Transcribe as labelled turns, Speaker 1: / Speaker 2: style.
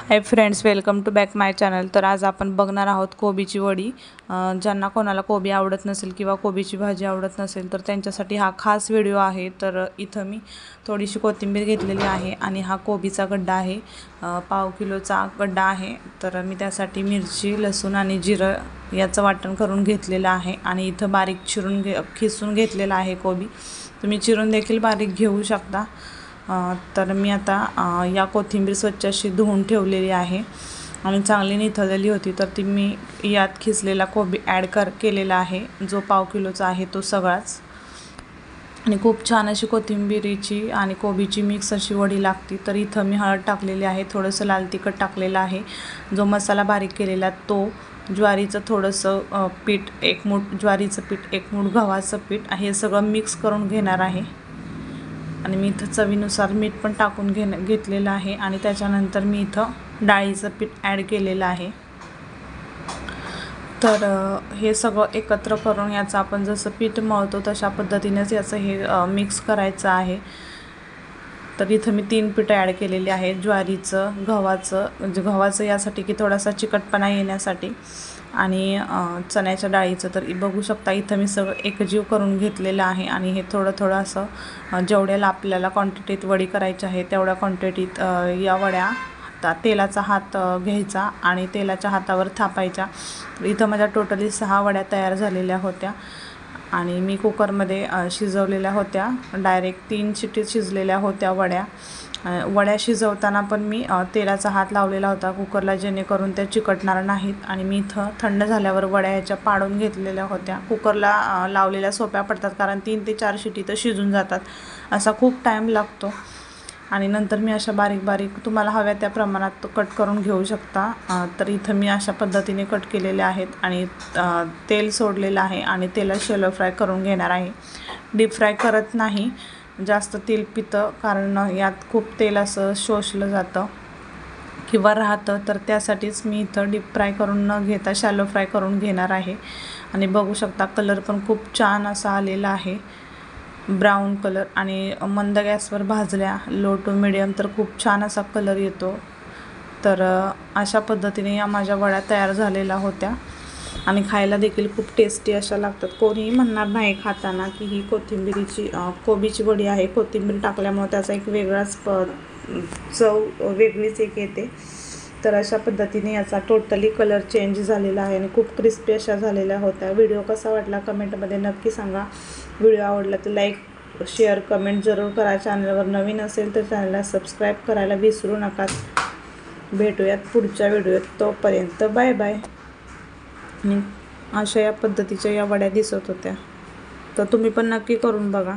Speaker 1: High friends, welcome to back my channel. तर आज आपण बघणार आहोत कोबीची वडी। ज्यांना कोणाला कोबी आवडत नसेल किंवा कोबीची भाजी आवडत नसेल तर त्यांच्यासाठी हा खास व्हिडिओ आहे। तर इथं मी थोडीशी कोथिंबीर घेतलेली आहे आणि हा कोबीचा गड्डा आहे, पाव किलोचा गड्डा आहे। तर मी त्यासाठी मिरची, लसूण आणि जिरं याचं वाटण करून घेतलेलं आहे आणि इथं बारीक खिसून घेतलेला आहे कोबी। तुम्ही चिरून देखील बारीक घेऊ शकता। तर मी आता या कोथिंबीर स्वच्छ अशी धुवून ठेवलेली आहे आणि चांगली निथळलेली होती। तर ती मी यात खिसलेला कोबी केलेला आहे, जो पाव किलोचा आहे तो सगळाच। आणि खूप छान अशी कोथिंबीरीची आणि कोबीची मिक्स अशी वडी लागते। तर इथं मी हळद टाकलेली आहे, थोडंसं लाल तिखट टाकलेलं आहे, जो मसाला बारीक केलेला तो, ज्वारीचं थोडंसं पीठ, 1 मूठ ज्वारीचं पीठ, 1 मूठ गव्हाचं पीठ, हे सगळं मिक्स करून घेणार आहे। आणि मी इथं चवीनुसार मीठ पण टाकून घेतलेलं आहे आणि त्याच्यानंतर मी इथं डाळीचं पीठ ॲड केलेलं आहे। तर हे सगळं एकत्र करून याचं आपण जसं पीठ मळतो तशा पद्धतीनेच याचं हे मिक्स करायचं आहे। तर इथं मी 3 पीठ ॲड केलेली आहे, ज्वारीचं, गव्हाचं, म्हणजे गव्हाचं यासाठी की थोडासा चिकटपणा येण्यासाठी, आणि चण्याच्या डाळीचं। तर बघू शकता इथं मी सगळं एकजीव करून घेतलेलं आहे आणि हे थोडं थोडं असं जेवढ्याला आपल्याला क्वांटिटीत वडी करायची आहे तेवढ्या क्वांटिटीत या वड्या तेलाचा हात घ्यायचा आणि तेलाच्या हातावर थापायच्या। इथं माझ्या टोटली 6 वड्या तयार झालेल्या होत्या आणि मी कुकरमध्ये शिजवलेल्या होत्या। डायरेक्ट 3 शिट्टीत शिजलेल्या होत्या वड्या। वड्या शिजवताना पण मी तेलाचा हात लावलेला होता कुकरला, जेणेकरून त्या चिकटणार नाहीत। आणि मी इथं थंड झाल्यावर वड्या ह्याच्या पाडून घेतलेल्या होत्या। कुकरला लावलेल्या सोप्या पडतात, कारण 3 ते 4 शिट्टी तर शिजून जातात, असा खूप टाईम लागतो। आणि नंतर मी अशा बारीक बारीक तुम्हाला हव्या त्या प्रमाणात कट करून घेऊ शकता। तर इथं मी अशा पद्धतीने कट केलेले आहेत आणि तेल सोडलेलं आहे आणि तेलात शॅलो फ्राय करून घेणार आहे। डीप फ्राय करत नाही, जास्त तेल पितं, कारण यात खूप तेल असं शोषलं जातं किंवा राहतं। तर त्यासाठीच मी इथं डीप फ्राय करून न घेता शॅलो फ्राय करून घेणार आहे। आणि बघू शकता कलर पण खूप छान असा आलेला आहे, ब्राऊन कलर, आणि मंद गॅसवर भाजल्या, लो टू मिडियम, तर खूप छान असा कलर येतो। तर अशा पद्धतीने या माझ्या वड्या तयार झालेल्या होत्या आणि खायला देखील खूप टेस्टी अशा लागतात। कोणीही म्हणणार नाही खाताना की ही कोबीची वडी आहे, कोथिंबीर टाकल्यामुळे त्याचा एक वेगळाच चव वेगळीच एक येते। तर अशा पद्धतीने याचा टोटली कलर चेंज झालेला आहे आणि खूप क्रिस्पी अशा झालेल्या होत्या। व्हिडिओ कसा वाटला कमेंटमध्ये नक्की सांगा। व्हिडिओ आवडला तर लाईक, शेअर, कमेंट जरूर करा। चॅनलवर नवीन असेल तर चॅनलला सबस्क्राईब करायला विसरू नका। भेटूयात पुढच्या व्हिडिओत, तोपर्यंत बाय बाय। आणि अशा या पद्धतीच्या या वड्या दिसत होत्या, तर तुम्ही पण नक्की करून बघा।